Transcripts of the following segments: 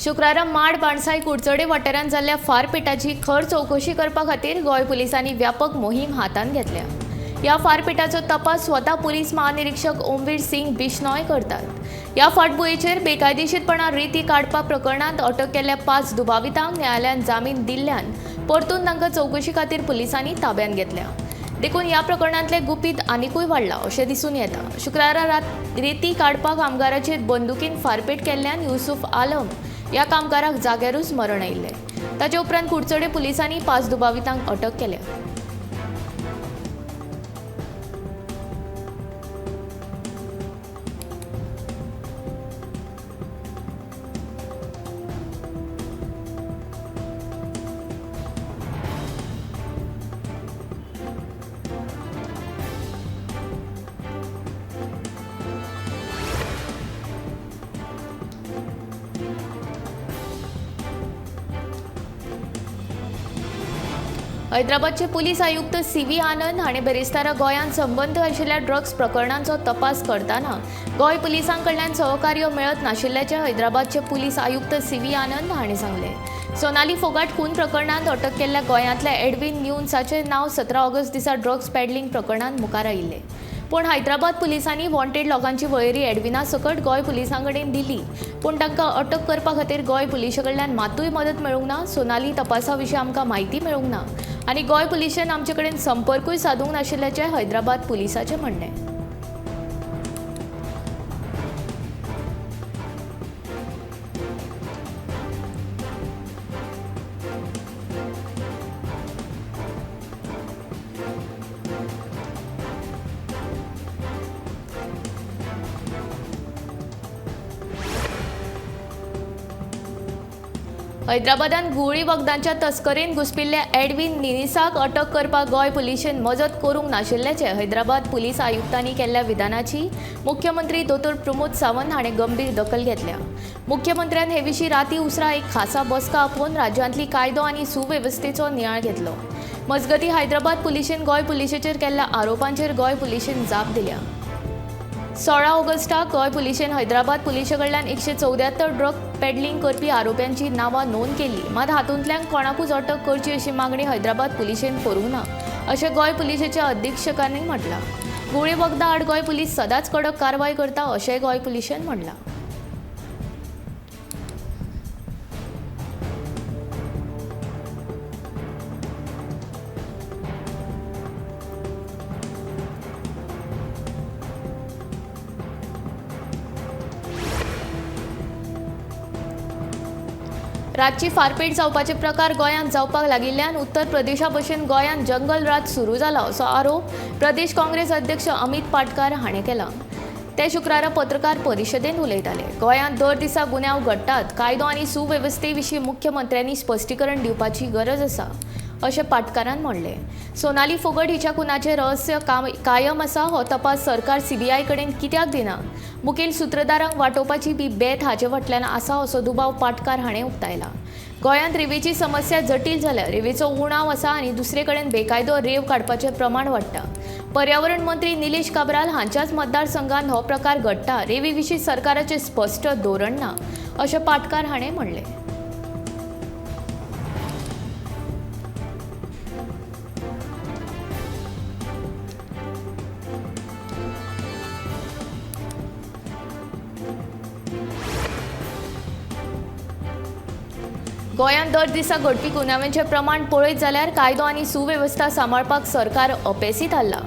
शुक्रारा माड बाणसाई कुडचडे वाठारांत जाल्ल्या फारपेटाची खर चौकशी करपा खातीर गोंय पुलिसांनी व्यापक मोहीम हातांत घेतल्या। ह्या फारपेटाचो तपास स्वता पुलीस महानिरीक्षक ओमवीर सिंग बिश्नॉय करतात। ह्या फाटभुंयेचेर बेकायदेशीरपणान रेती काडपा प्रकरणांत अटक केल्ल्या 5 दुबावितांक न्यायालयान जामीन दिल्ल्यान परतून तांकां चौकशी खातीर पुलिसांनी ताब्यांत घेतल्या। देखून ह्या प्रकरणांतले गुपीत आनीकूय वाडला अशें दिसून येता। शुक्रारा रेती काडपा कामगाराचेर बंदुकीन फारपेट केल्ल्यान युसुफ आलम ह्या कामगाराक जाग्यारूच मरण आयिल्लें। ताचे उपरांत कुडचडे पुलिसांनी 5 दुबावितांक अटक केल्या। हैदराबादचे पुलीस आयुक्त सीवी आनंद हाणें बेरेस्तारा गोंयांत संबंद आशिल्ल्या ड्रग्स प्रकरणांचो तपास करताना गोंय पुलिसांकडल्यान सहकार्य मेळत नाशिल्ल्याचें हैदराबादचे पुलीस आयुक्त सीवी आनंद हाणें सांगलें। सोनाली फोगाट खून प्रकरणांत अटक केल्ल्या गोंयांतल्या एडविन न्यून्साचें नांव 17 ऑगस्ट दिसा ड्रग्स पेडलिंग प्रकरणांत मुखार आयिल्लें। पूण हैदराबाद पुलिसांनी वॉन्टेड लोकांची वळेरी एडविना सकट गोंय पुलिसां कडेन दिली, पूण तांकां अटक करपा खातीर गोंय पुलिशे कडल्यान मातूय मदत मेळूंक ना। सोनाली तपासा विशीं आमकां म्हायती मेळूंक ना आनी गोंय पुलिशेन आमचे कडेन संपर्कूय साधूंक नाशिल्ल्याचें हैदराबाद पुलिसाचें म्हणणें। हैदराबादान गुळी वखदांच्या तस्करेन घुस्पिल्ल्या एडविन निनिसाक अटक करपाक गोंय पुलिशेन मजत करूंक नाशिल्ल्याचे हैदराबाद पुलीस आयुक्तांनी केल्ल्या विधानाची मुख्यमंत्री दोतोर प्रमोद सावंत हाणें गंभीर दखल घेतल्या। मुख्यमंत्र्यान हे विशीं राती उसरा एक खासा बसका आपोवन राज्यांतली कायदो आनी सुवेवस्थेचो नियाळ घेतलो। मजगतीं हैदराबाद पुलिशेन गोंय पुलिशेचेर केल्ल्या आरोपांचेर गोंय पुलिशेन जाप दिल्या। 16 ऑगस्टाक गोंय पुलिशेन हैदराबाद पुलिशे कडल्यान 174 ड्रग पेडलिंग करपी आरोप्यांची नांवां नोंद केली, मात हातूंतल्यान कोणाकूच अटक करची अशी मागणी हैदराबाद पुलिशेन करूंक ना अशें गोंय पुलिशेच्या अधीक्षकांनी म्हटलां। गुळी वखदां आड गोंय पुलीस सदांच कडक कारवाय करता अशेंय गोंय पुलिशेन म्हणलां। रातची फारपेट जावपाचे प्रकार गोंयांत जावपाक लागिल्ल्यान उत्तर प्रदेशा भशेन गोंयांत जंगल रात सुरू जाला असो आरोप प्रदेश काँग्रेस अध्यक्ष अमित पाटकार हाणें केला। ते शुक्रारा पत्रकार परिशदेंत उलयताले। गोंयांत दर दिसा गुन्यांव घडटात, कायदो आनी सुवेवस्थे विशीं मुख्यमंत्र्यांनी स्पश्टीकरण दिवपाची गरज आसा अशें पाटकारान म्हणलें। सोनाली फोगट हिच्या खुनाचें रहस्य कायम आसा हो तपास सरकार सीबीआय कडेन कित्याक दिना? मुखेल सूत्रधारांक वांटोवपाची बी बेत हाचे फाटल्यान आसा असो दुबाव पाटकार हाणें उक्तायला। गोंयांत रेवेची समस्या जटील जाल्या, रेवेचो उणाव आसा आनी दुसरे कडेन बेकायदो रेव काडपाचें प्रमाण वाडटा। पर्यावरण मंत्री निलेश काब्राल हांच्याच मतदारसंघांत हो प्रकार घडटा। रेवी विशीं सरकाराचें स्पश्ट धोरण ना अशें पाटकार हाणें म्हणलें। गोंयांत दर दिसा घडपी गुन्यांवांचें प्रमाण पळयत जाल्यार कायदो आनी सुवेवस्था सांबाळपाक सरकार अपेसीत आसला।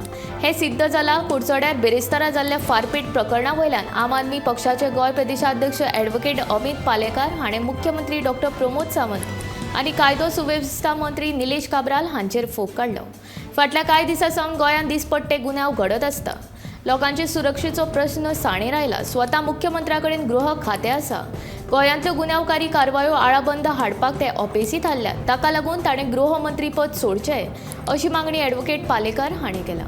हें सिद्ध जालां कुडचड्यार बेरेस्तारा जाल्ल्या फारपेट प्रकरणा वयल्यान आम आदमी पक्षाचे गोंय प्रदेशाध्यक्ष ॲडव्होकेट अमित पालेकार हाणें मुख्यमंत्री डॉ प्रमोद सावंत आनी कायदो सुवेवस्था मंत्री निलेश काब्राल हांचेर फोग काडलो। फाटल्या कांय दिसां सावन गोंयांत दिसपट्टे गुन्यांव घडत आसता। लोकांचे सुरक्षेचो प्रश्न साणेर आयला। स्वता मुख्यमंत्र्या कडेन गृह खातें आसा। गोंयांतल्यो गुन्यांवकारी कारवायो आळाबंद हाडपाक ते अपेसीत आसल्यात, ताका लागून ताणें गृहमंत्री पद सोडचें अशी मागणी ॲडव्होकेट पालेकार हाणें केला।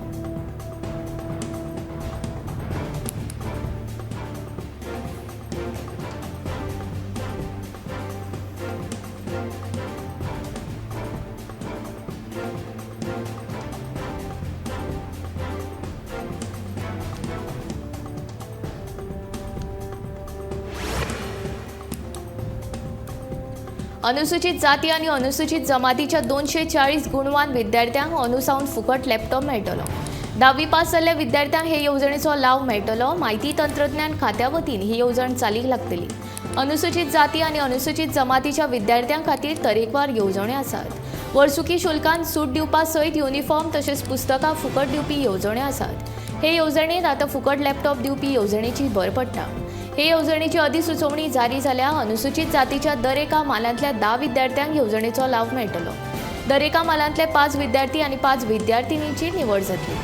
अनुसूचित जाती आणि अनुसूचित जमातीच्या 240 गुणवान विद्यार्थ्यांक अनुसावन फुकट लॅपटॉप मेळटलो. 10वी पास जाल्ल्या विद्यार्थ्यांक हे येवजणेचो लाव मेळटलो. माहिती तंत्रज्ञान खात्या वतीन ही येवजण चालीक लागतली. अनुसूचित जाती आणि अनुसूचित जमातीच्या विद्यार्थ्यां खातीर तरेकवार येवजण्यो आसात. वर्सुकी शुल्कांत सूट दिवपा सयत युनिफॉर्म तशेंच पुस्तकां फुकट दिवपी येवजण्यो आसात. हे येवजणेंत आतां फुकट लॅपटॉप दिवपी येवजणेची भर पडटा. हे येवजणेची अधिसुचोवणी जारी जाल्या अनुसूचित जातीच्या दर एका मालांतल्या 10 विद्यार्थ्यांक येवजणेचो लाव मेळटलो. दर एका मालांतले 5 विद्यार्थी आनी 5 विद्यार्थिनींची निवड जातली.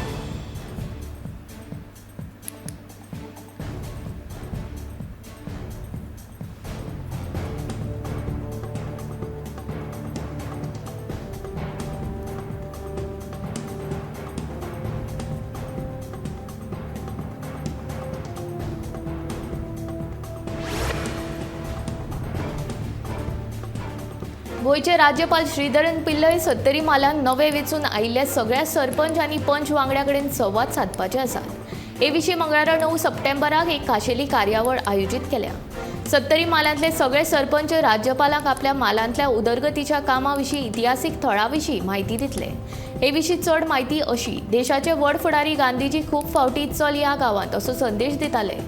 गोयचे राज्यपाल श्रीधरन पिल्लय 70 मालान नवे वेंचून आयिल्ल्या सगळ्या सरपंच आनी पंच वांगड्यां कडेन संवाद सादपाचे आसात. हे विशीं मंगळारा 9 सप्टेंबराक एक खाशेली कार्यावळ आयोजीत केल्या. 70 मालांतले सगळे सरपंच राज्यपालाक आपल्या मालांतल्या उदरगतीच्या कामां विशीं इतिहासीक थळां विशीं म्हायती दितले. हे विशीं चड म्हायती अशी: देशाचे व्हड फुडारी गांधीजी खूब फावटी चल ह्या गांवांत असो संदेश दिताले.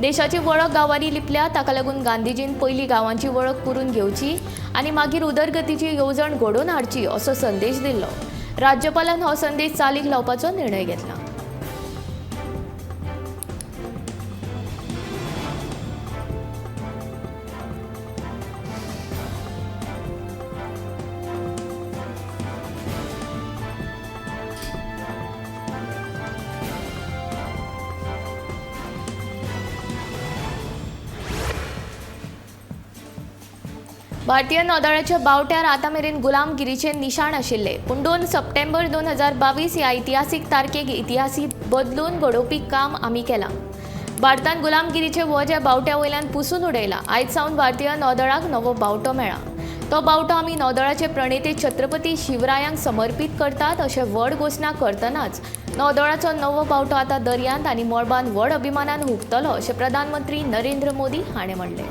देशाची वळख गांवांनी लिपल्या, ताका लागून गांधीजीन पयलीं गांवांची वळख करून घेवची आनी मागीर उदरगतीची येवजण घडोवन हाडची असो संदेश दिल्लो. राज्यपालान हो संदेश चालीक लावपाचो निर्णय घेतला. भारतीय नौदळाच्या बावट्यार आतां मेरेन गुलामगिरीचे निशाण आशिल्ले, पूण 2 सप्टेंबर 2022 ह्या इतिहासीक तारखेक इतिहास बदलून घडोवपी काम आमी केलां. भारतान गुलामगिरीचे वजें बावट्या वयल्यान पुसून उडयलां. आयज सावन भारतीय नौदळाक नवो बावटो मेळ्ळा. तो बावटो आमी नौदळाचे प्रणेते छत्रपती शिवरायांक समर्पीत करतात अशें व्हड घोशणा करतनाच नौदळाचो नवो बावटो आतां दर्यांत आनी मळबांत व्हड अभिमानान हुबतलो अशें प्रधानमंत्री नरेंद्र मोदी हाणें म्हणलें.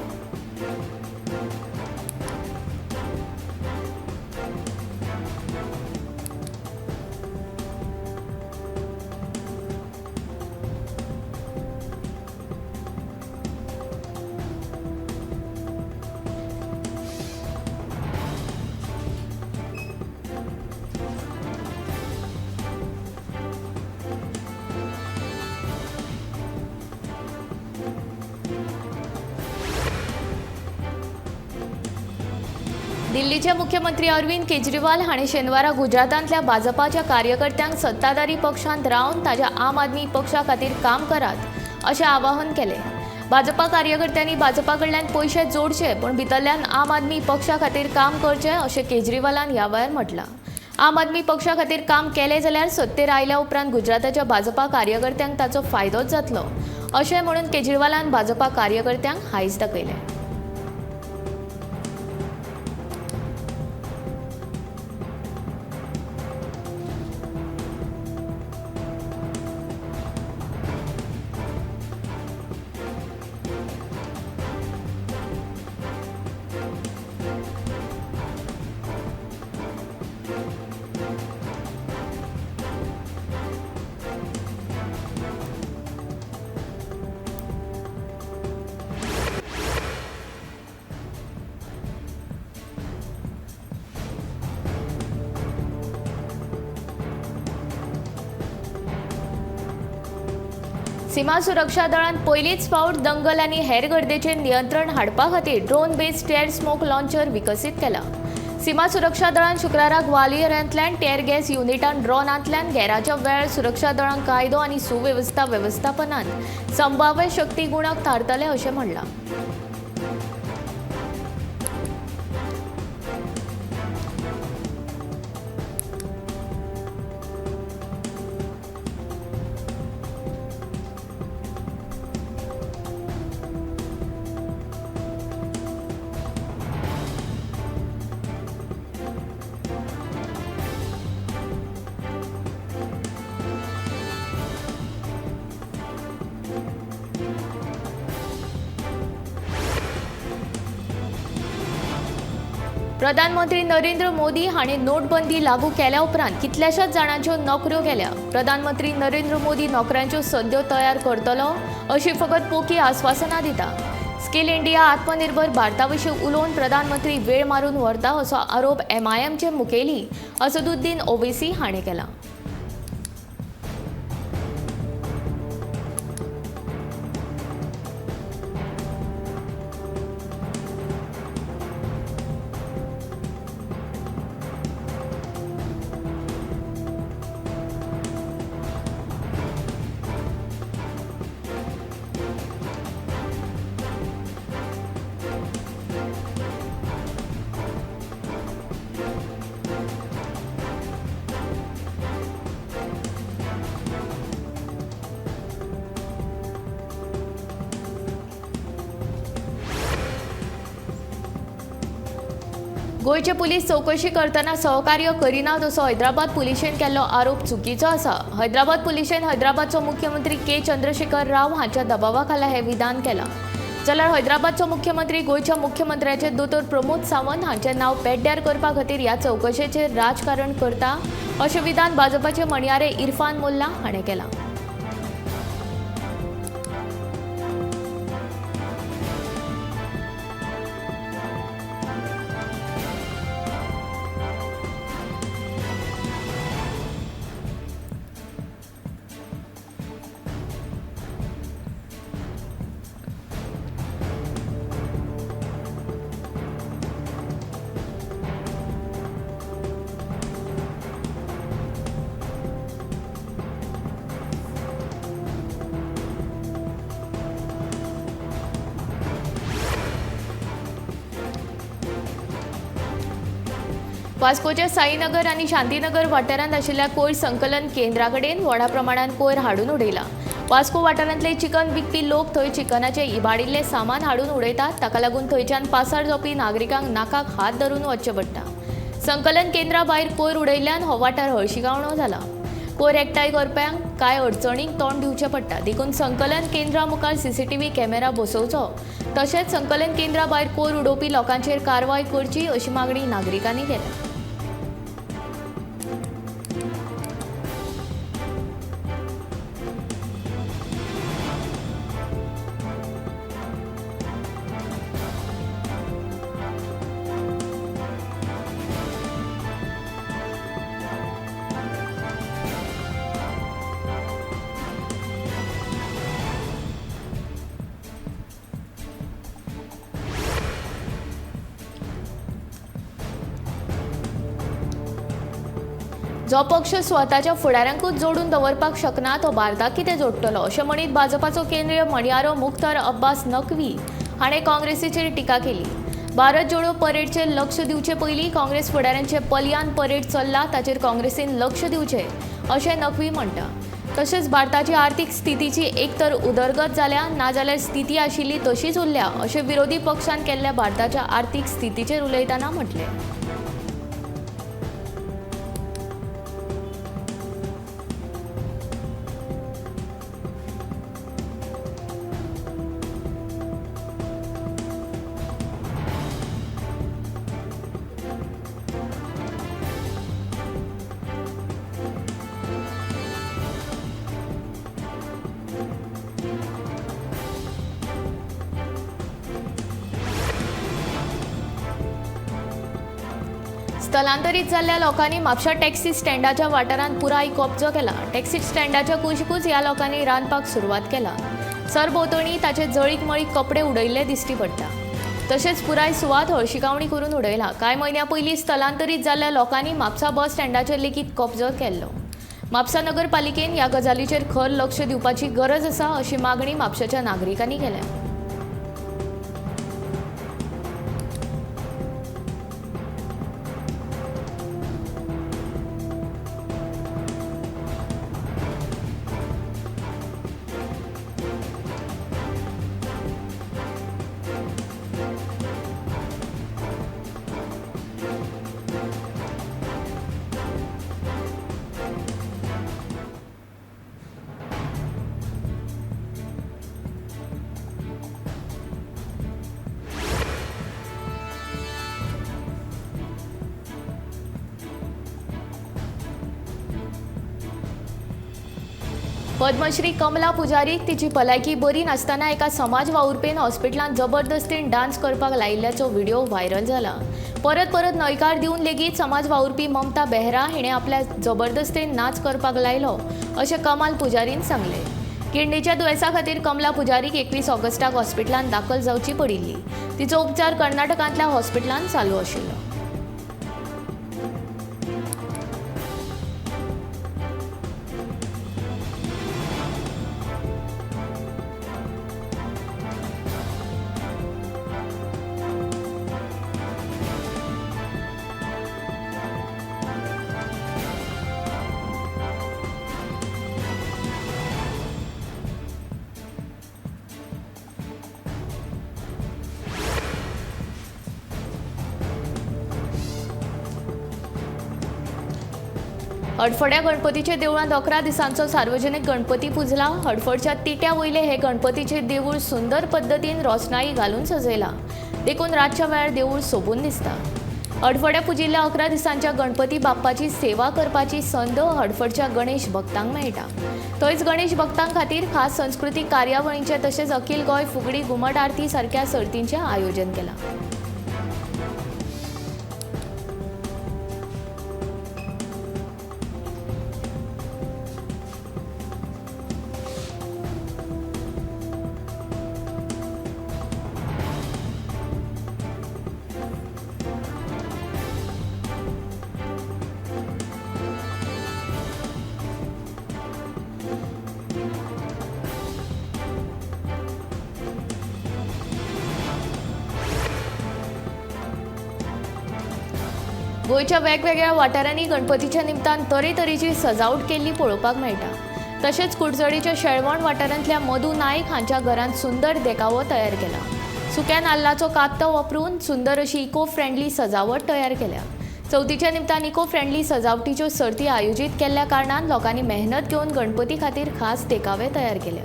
दिल्लीचे मुख्यमंत्री अरविंद केजरीवाल हाणें शेनवारा गुजरातांतल्या भाजपाच्या कार्यकर्त्यांक सत्ताधारी पक्षांत रावन ताच्या आम आदमी पक्षा खातीर काम करात अशें आवाहन केलें. भाजपा कार्यकर्त्यांनी भाजपा कडल्यान पयशे जोडचे पूण भितरल्यान आम आदमी पक्षा खातीर काम करचें अशें केजरीवालान ह्या वेळार म्हटलां. आम आदमी पक्षा खातीर काम केलें जाल्यार सत्तेर आयल्या उपरांत गुजराताच्या भाजपा कार्यकर्त्यांक ताचो फायदोच जातलो अशें म्हणून केजरीवालान भाजपा कार्यकर्त्यांक हायस दाखयलें. सीमा सुरक्षा दळान पयलींच फावट दंगल आनी हेर गर्देचेर नियंत्रण हाडपा खातीर ड्रोन बेस्ड टेर स्मोक लॉन्चर विकसीत केला. सीमा सुरक्षा दळान शुक्रारा ग्वालियरांतल्यान टेर गॅस युनिटान ड्रोनांतल्यान गॅराच्या वेळार सुरक्षा दळांक कायदो आनी सुवेवस्था वेवस्थापनांत संभाव्य शक्ती गुणक थारतले अशें म्हणलां. प्रधानमंत्री नरेंद्र मोदी हांणी नोटबंदी लागू केल्या उपरांत कितल्याशाच जाणांच्यो नोकऱ्यो गेल्या. प्रधानमंत्री नरेंद्र मोदी नोकऱ्यांच्यो संद्यो तयार करतलो अशी फकत पोकी आस्वासनां दिता. स्किल इंडिया आत्मनिर्भर भारताविशीं उलोवन प्रधानमंत्री वेळ मारून व्हरता असो आरोप MIMचे मुखेली असदुद्दीन ओवैसी हांणी केला. गोयचे पुलीस चौकशी करतना सहकार्य करिनात असो हैदराबाद पुलिशेन केल्लो आरोप चुकीचो आसा. हैदराबाद पुलिशेन हैदराबादचो मुख्यमंत्री K. चंद्रशेखर राव हांच्या दबावा खाला हे विधान केलां. जाल्यार हैदराबादचो मुख्यमंत्री गोयच्या मुख्यमंत्र्याचे दोतोर प्रमोद सावंत हांचे नांव पेड्ड्यार करपा खातीर ह्या चौकशेचेर राजकारण करता अशें विधान भाजपाचे म्हणयारे इरफान मुल्ला हाणें केलां. वास्कोच्या साईनगर आनी शांतीनगर वाठारांत आशिल्ल्या कोयर संकलन केंद्रा कडेन व्हडा प्रमाणात कोयर हाडून उडयला. वास्को वाठारांतले चिकन विकपी लोक थंय चिकनाचे इबाडिल्ले सामान हाडून उडयतात. ताका लागून थंयच्यान पासार जावपी नागरिकांक नाकाक हात धरून वचचें पडटा. संकलन केंद्रा भायर कोयर उडयल्ल्यान हो वाठार हळशिकावणो जाला. कोयर एकठांय करप्यांक कांय अडचणींक तोंड दिवचें पडटा. देखून संकलन केंद्रा मुखार CCTV कॅमेरा बसोवचो तशेंच संकलन केंद्रा भायर कोयर उडोवपी लोकांचेर कारवाय करची अशी मागणी नागरिकांनी केल्या. जो पक्ष स्वताच्या फुडाऱ्यांकूच जोडून दवरपाक शकना तो भारताक कितें जोडटलो अशें म्हणीत भाजपाचो केंद्रीय म्हणयारो मुख्तार अब्बास नक्वी हाणें काँग्रेसीचेर टिका केली. भारत जोडो परेडचेर लक्ष दिवचे पयलीं काँग्रेस फुडाऱ्यांचे पलयान परेड चल्ला ताचेर काँग्रेसीन लक्ष दिवचें अशें नक्वी म्हणटा. तशेंच भारताची आर्थीक स्थितीची एक तर उदरगत जाल्या नाजाल्यार स्थिती आशिल्ली तशीच उरल्या अशें विरोधी पक्षान केल्ल्या भारताच्या आर्थीक स्थितीचेर उलयतना म्हटलें. स्थलांतरीत जाल्ल्या लोकांनी म्हापशा टॅक्सी स्टँडाच्या वाठारांत पुराय कब्जो केला. टॅक्सी स्टँडाच्या कुशीकूच ह्या लोकांनी रांदपाक सुरवात केला. सरभोंवतणी ताचे जळीक मळीक कपडे उडयल्ले दिश्टी पडटा. तशेंच पुराय सुवात हळशिकावणी करून उडयला. कांय म्हयन्या पयलीं स्थलांतरीत जाल्ल्या लोकांनी म्हापसा बस स्टँडाचेर लेगीत कब्जो केल्लो. म्हापसा नगरपालिकेन ह्या गजालीचेर खर लक्ष दिवपाची गरज आसा अशी मागणी म्हापशाच्या नागरिकांनी केल्या. पद्मश्री कमला पुजारीक तिची भलायकी बरी नासतना एका समाज वावुरपेन हॉस्पिटलांत जबरदस्तीन डान्स करपाक लायिल्ल्याचो व्हिडिओ व्हायरल जाला। परत परत न्हयकार दिवन लेगीत समाज वावुरपी ममता बेहरा हिणें आपल्या जबरदस्तीन नाच करपाक लायलो अशें कमाल पुजारीन सांगलें। किडनीच्या दुयेंसा खातीर कमला पुजारीक 21 ऑगस्टाक हॉस्पिटलांत दाखल जावची पडिल्ली। तिचो उपचार कर्नाटकांतल्या हॉस्पिटलांत चालू आशिल्लो। हडफड्या गणपतीचे देवळांत 11 दिसांचो सार्वजनीक गणपती पुजला। हडफडच्या तिट्या वयले हे गणपतीचे देवूळ सुंदर पद्दतीन रोशनाई घालून सजयला, देखून रातच्या वेळार देवूळ सोबून दिसता। हडफड्या पुजिल्ल्या 11 दिसांच्या गणपती बाप्पाची सेवा करपाची संद हडफडच्या गणेश भक्तांक मेळटा। थंयच गणेश भक्तांक खातीर खास संस्कृतीक कार्यावळींचे तशेंच अखिल गोंय फुगडी घुमट आरती सारक्या सर्तींचें आयोजन केलां। गोंयच्या वेगवेगळ्या वाठारांनी गणपतीच्या निमतान तरेतरेची सजावट केल्ली पळोवपाक मेळटा। तशेंच कुडचडीच्या शेळवण वाठारांतल्या मधू नायक हांच्या घरांत सुंदर देखावो तयार केला। सुक्या नाल्लाचो कापतो वापरून सुंदर अशी इको फ्रेंडली सजावट तयार केल्या। चवथीच्या निमतान इको फ्रेंडली सजावटीच्यो सर्ती आयोजीत केल्ल्या कारणान लोकांनी मेहनत घेवन गणपती खातीर खास देखावे तयार केल्या।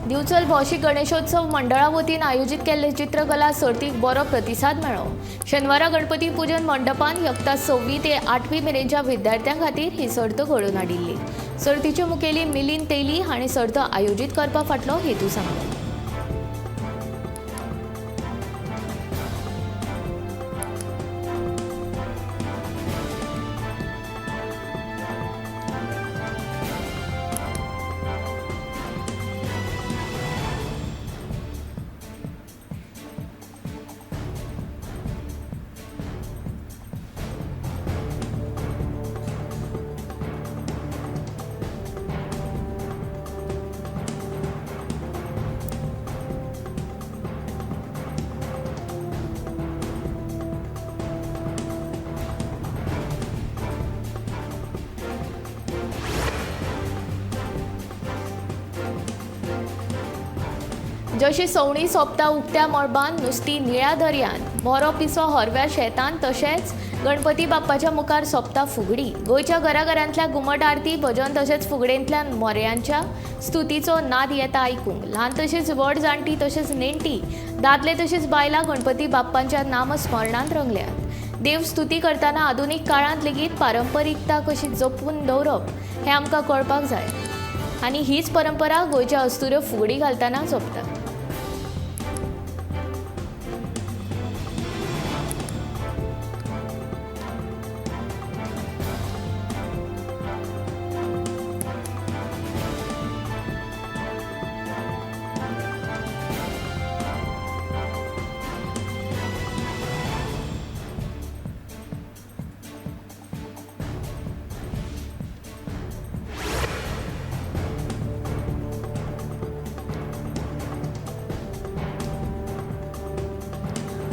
दिवचल भौशीक गणेशोत्सव मंडळा वतीन आयोजीत केल्ले चित्रकला सर्तीक बरो प्रतिसाद मेळ्ळो। शेनवारा गणपती पूजन मंडपान यक्ता 6वी ते 8वी मेरेनच्या विद्यार्थ्यां खातीर ही सर्त घडोवन हाडिल्ली। सर्तीचे मुखेली मिलिंद तेली हाणें सर्त आयोजीत करपा फाटलो हेतू सांगलो। जशी सवणी सोंपता उक्त्या मळबान नुस्ती निळ्या दर्यान, मोरो पिसो हरव्या शेतान, तशेंच गणपती बाप्पाच्या मुखार सोंपता फुगडी। गोंयच्या घराघरांतल्या घुमट आरती भजन तशेंच फुगडेंतल्यान मोरयांच्या स्तुतीचो नाद येता आयकूंक। ल्हान तशीच व्हड जाणटी तशेंच नेणटी, दादले तशेंच बायलां गणपती बाप्पांच्या नामस्मरणांत रंगल्यात। देव स्तुती करतना आधुनीक काळांत लेगीत पारंपरिकता कशी जपून दवरप हें आमकां कळपाक जाय आनी हीच परंपरा गोंयच्या अस्तुऱ्यो फुगडी घालतना जपता।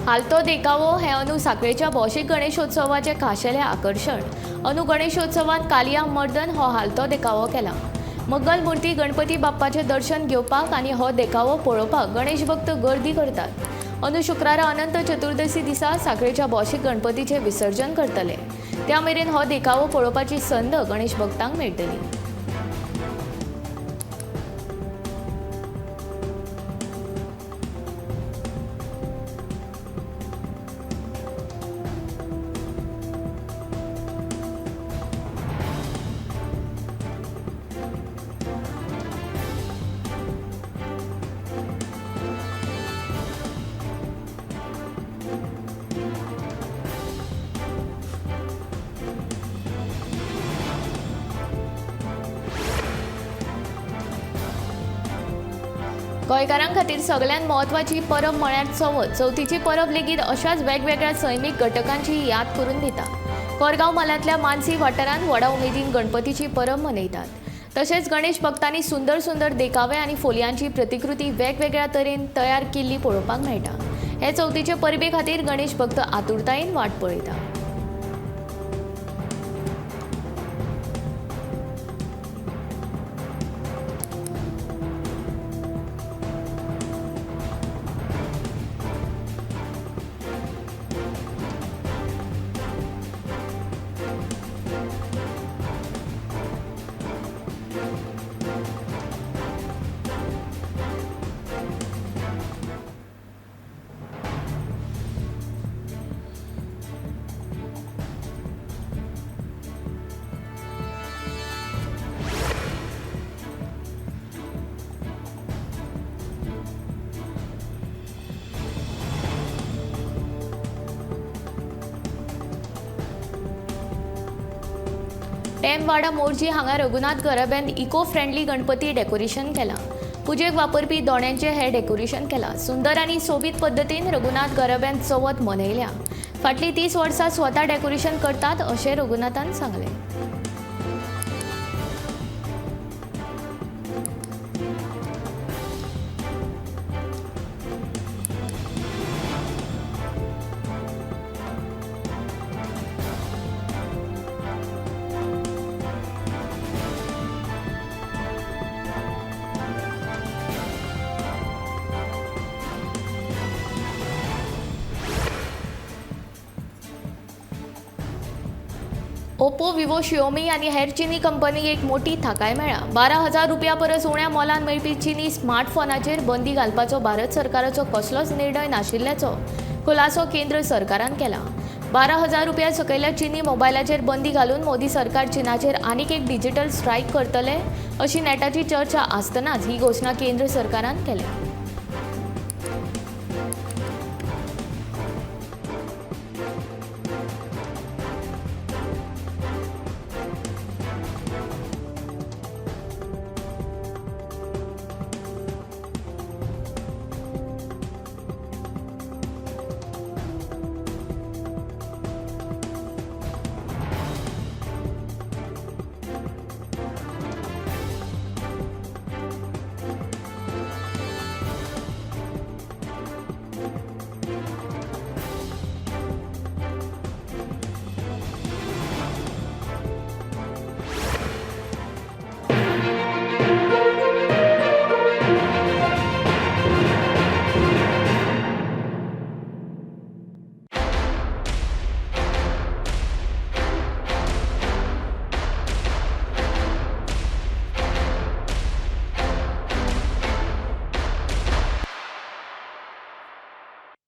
हालतो देखावो हे अंदू सांखळेच्या भौशीक गणेशोत्सवाचे खाशेले आकर्षण। अंदू गणेशोत्सवात कालिया मर्दन हो हालतो देखावो केला। मंगल मूर्ती गणपती बाप्पाचे दर्शन घेवपाक आनी हो देखावो पळोवपाक गणेश भक्त गर्दी करतात। अंदू शुक्रारा अनंत चतुर्दशी दिसा सांखळेच्या भौशीक गणपतीचे विसर्जन करतले। त्या मेरेन हो देखावो पळोवपाची संद गणेश भक्तांक मेळटली। गोंयकारां खातीर सगळ्यांत म्हत्वाची परब म्हळ्यार चवथ। चवथीची परब लेगीत अशाच वेगवेगळ्या सैमीक घटकांची याद करून दिता। कोरगांव म्हालांतल्या मानसी वाठारांत व्हडा उमेदीन गणपतीची परब मनयतात। तशेंच गणेश भक्तांनी सुंदर सुंदर देखावे आनी फोलयांची प्रतिकृती वेगवेगळ्या तरेन तयार केल्ली पळोवपाक मेळटा। हे चवथीचे परबे खातीर गणेश भक्त आतुरतायेन वाट पळयता। टेमवाडा मोर्जी हांगा रघुनाथ गराब्यान इको फ्रेंडली गणपती डेकोरेशन केला। पुजेक वापरपी दोण्यांचे हे डेकोरेशन केला। सुंदर आनी सोबीत पद्दतीन रघुनाथ गराब्यान चवथ मनयल्या। फाटली 30 वर्सां स्वता डेकोरेशन करतात अशें रघुनाथान सांगलें। ओप्पो, विवो, शिओमी आनी हेर चीनी कंपनीक एक मोठी थाकाय मेळ्ळा। 12,000 रुपया परस उण्या मोलान मेळपी चीनी स्मार्टफोनाचेर बंदी घालपाचो भारत सरकाराचो कसलोच निर्णय नाशिल्ल्याचो खुलासो केंद्र सरकारान केला। 12,000 रुपया सकयल्या चीनी मोबायलाचेर बंदी घालून मोदी सरकार चीनाचेर आनीक एक डिजिटल स्ट्रायक करतले अशी नेटाची चर्चा आसतनाच ही घोशणा केंद्र सरकारान केल्या।